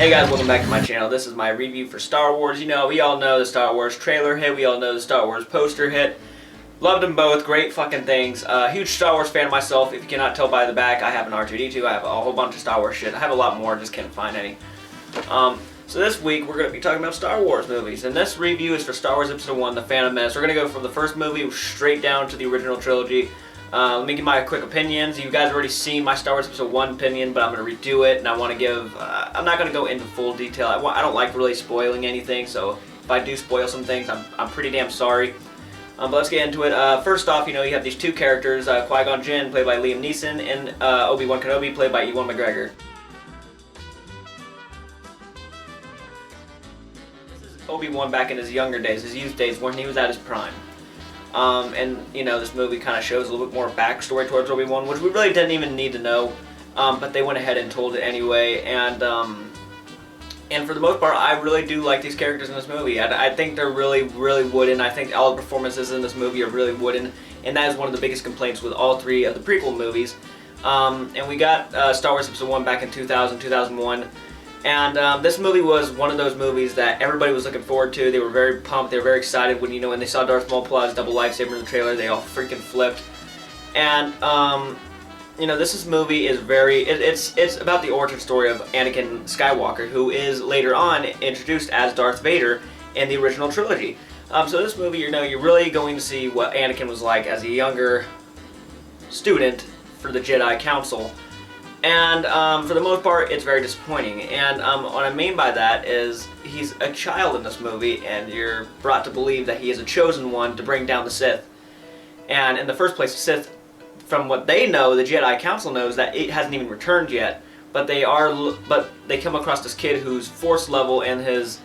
Hey guys, welcome back to my channel. This is my review for Star Wars. You know, we all know the Star Wars trailer hit, we all know the Star Wars poster hit. Loved them both, great fucking things. Huge Star Wars fan myself. If you cannot tell by the back, I have an R2-D2, I have a whole bunch of Star Wars shit. I have a lot more, just can't find any. So this week, we're going to be talking about Star Wars movies. And this review is for Star Wars Episode 1, The Phantom Menace. We're going to go from the first movie straight down to the original trilogy. Let me give my quick opinions. You guys have already seen my Star Wars Episode 1 opinion, but I'm going to redo it, and I want to give... I'm not going to go into full detail. I don't like really spoiling anything, so if I do spoil some things, I'm pretty damn sorry. But let's get into it. First off, you have these two characters, Qui-Gon Jinn, played by Liam Neeson, and Obi-Wan Kenobi, played by Ewan McGregor. This is Obi-Wan back in his younger days, his youth days, when he was at his prime. And this movie kind of shows a little bit more backstory towards Obi-Wan, which we really didn't even need to know, but they went ahead and told it anyway, and for the most part, I really do like these characters in this movie. I think they're really, really wooden. I think all the performances in this movie are really wooden, and that is one of the biggest complaints with all three of the prequel movies. And we got Star Wars Episode 1 back in 2000, 2001, and this movie was one of those movies that everybody was looking forward to. They were very pumped, they were very excited when, when they saw Darth Maul pull out his double lightsaber in the trailer, they all freaking flipped. And, this movie is it's about the origin story of Anakin Skywalker, who is later on introduced as Darth Vader in the original trilogy. So this movie, you're really going to see what Anakin was like as a younger student for the Jedi Council. And for the most part, it's very disappointing. And what I mean by that is he's a child in this movie, and you're brought to believe that he is a chosen one to bring down the Sith. And in the first place, the Sith, from what they know, the Jedi Council knows that it hasn't even returned yet. But they come across this kid whose Force level and his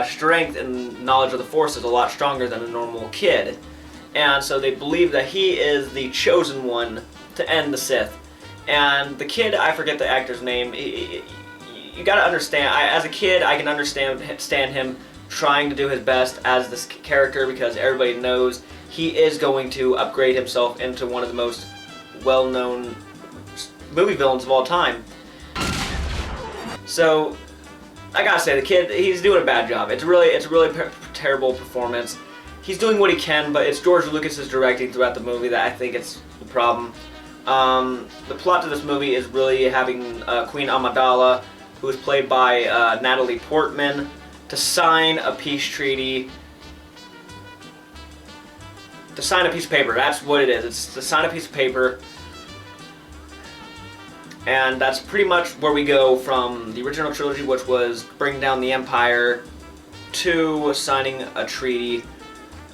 strength and knowledge of the Force is a lot stronger than a normal kid. And so they believe that he is the chosen one to end the Sith. And the kid, I forget the actor's name, you gotta understand, as a kid, I can understand him trying to do his best as this character, because everybody knows he is going to upgrade himself into one of the most well-known movie villains of all time. So, I gotta say, the kid, he's doing a bad job. It's a really terrible performance. He's doing what he can, but it's George Lucas's directing throughout the movie that I think it's the problem. The plot to this movie is really having Queen Amidala, who is played by Natalie Portman, to sign a peace treaty. To sign a piece of paper, that's what it is. It's to sign a piece of paper. And that's pretty much where we go from the original trilogy, which was bring down the Empire, to signing a treaty.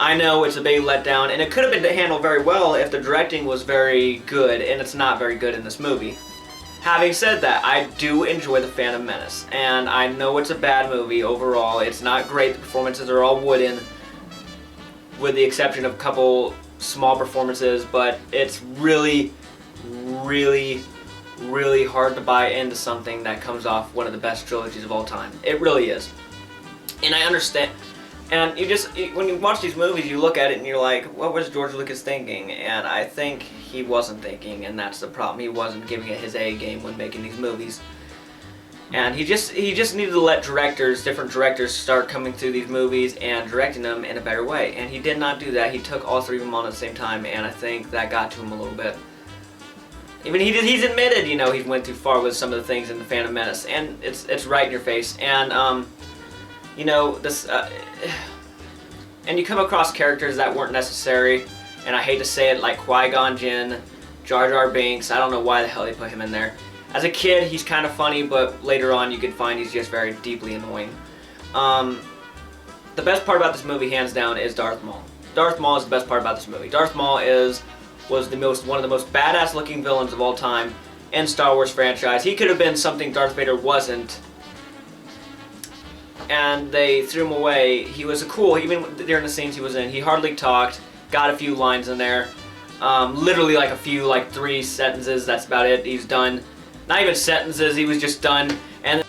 I know it's a big letdown, and it could have been handled very well if the directing was very good, and it's not very good in this movie. Having said that, I do enjoy The Phantom Menace, and I know it's a bad movie overall. It's not great, the performances are all wooden, with the exception of a couple small performances, but it's really, really, really hard to buy into something that comes off one of the best trilogies of all time. It really is. And I understand. And when you watch these movies, you look at it and you're like, what was George Lucas thinking? And I think he wasn't thinking, and that's the problem. He wasn't giving it his A game when making these movies. And he just needed to let different directors start coming through these movies and directing them in a better way. And he did not do that. He took all three of them on at the same time, and I think that got to him a little bit. Even he's admitted, he went too far with some of the things in The Phantom Menace, and it's right in your face. And and you come across characters that weren't necessary, and I hate to say it, like Qui-Gon Jinn, Jar Jar Binks. I don't know why the hell they put him in there. As a kid, he's kind of funny, but later on you could find he's just very deeply annoying. The best part about this movie, hands down, is Darth Maul. Darth Maul is the best part about this movie. Darth Maul was one of the most badass looking villains of all time in Star Wars franchise. He could have been something Darth Vader wasn't, and they threw him away. He was even during the scenes he was in, he hardly talked, got a few lines in there, literally like 3 sentences, that's about it, he's done. Not even sentences, he was just done. And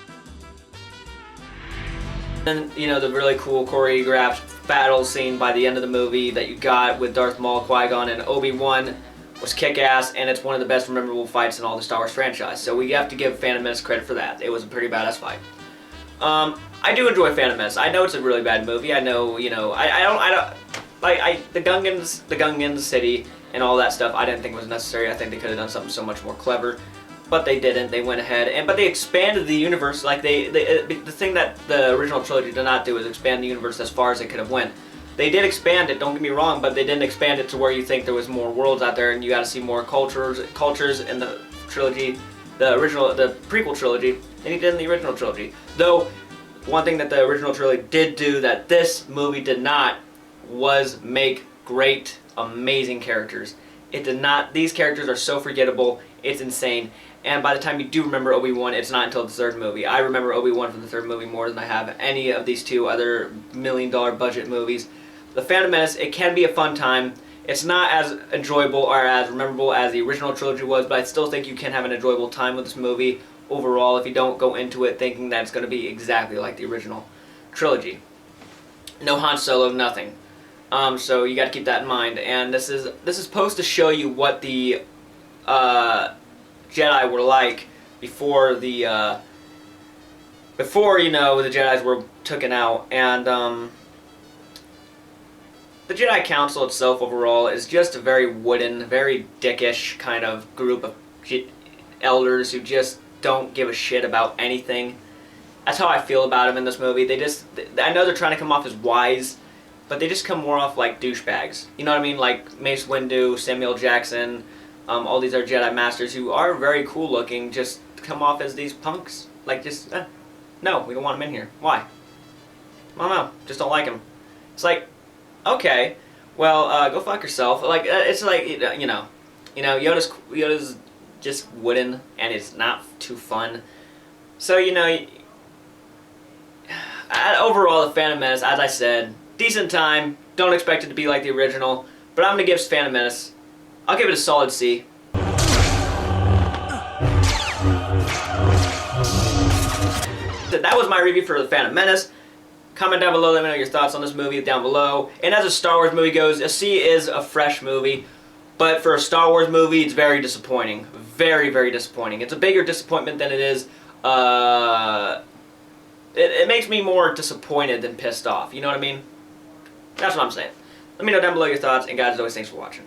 then, the really cool choreographed battle scene by the end of the movie that you got with Darth Maul, Qui-Gon, and Obi-Wan was kick-ass, and it's one of the best memorable fights in all the Star Wars franchise. So we have to give Phantom Menace credit for that. It was a pretty badass fight. I do enjoy Phantom Menace. I know it's a really bad movie. I know, you know, I don't, like, the Gungan City and all that stuff, I didn't think was necessary. I think they could have done something so much more clever, but they didn't. They went ahead, but they expanded the universe. Like, the thing that the original trilogy did not do is expand the universe as far as it could have went. They did expand it, don't get me wrong, but they didn't expand it to where you think there was more worlds out there and you got to see more cultures in the trilogy, the prequel trilogy, than you did in the original trilogy. Though, one thing that the original trilogy did do that this movie did not was make great, amazing characters. It did not. These characters are so forgettable, it's insane. And by the time you do remember Obi-Wan, it's not until the third movie. I remember Obi-Wan from the third movie more than I have any of these two other million-dollar budget movies. The Phantom Menace, it can be a fun time. It's not as enjoyable or as memorable as the original trilogy was, but I still think you can have an enjoyable time with this movie overall if you don't go into it thinking that it's going to be exactly like the original trilogy. No Han Solo, nothing. So you got to keep that in mind. And this is supposed to show you what the Jedi were like before the you know, the Jedis were taken out. And the Jedi Council itself overall is just a very wooden, very dickish kind of group of elders who just don't give a shit about anything. That's how I feel about them in this movie. I know they're trying to come off as wise, but they just come more off like douchebags. You know what I mean? Like Mace Windu, Samuel Jackson, all these other Jedi Masters who are very cool looking, just come off as these punks. Like just, no, we don't want them in here. Why? I don't know. Just don't like them. It's like, okay, well, go fuck yourself. Like, it's like, you know, Yoda's just wooden, and it's not too fun. So, you know, overall, the Phantom Menace, as I said, decent time. Don't expect it to be like the original, but I'm going to give Phantom Menace, I'll give it a solid C. That was my review for the Phantom Menace. Comment down below, let me know your thoughts on this movie down below. And as a Star Wars movie goes, a C is a fresh movie, but for a Star Wars movie, it's very disappointing. Very, very disappointing. It's a bigger disappointment than it is, it makes me more disappointed than pissed off, you know what I mean? That's what I'm saying. Let me know down below your thoughts, and guys, as always, thanks for watching.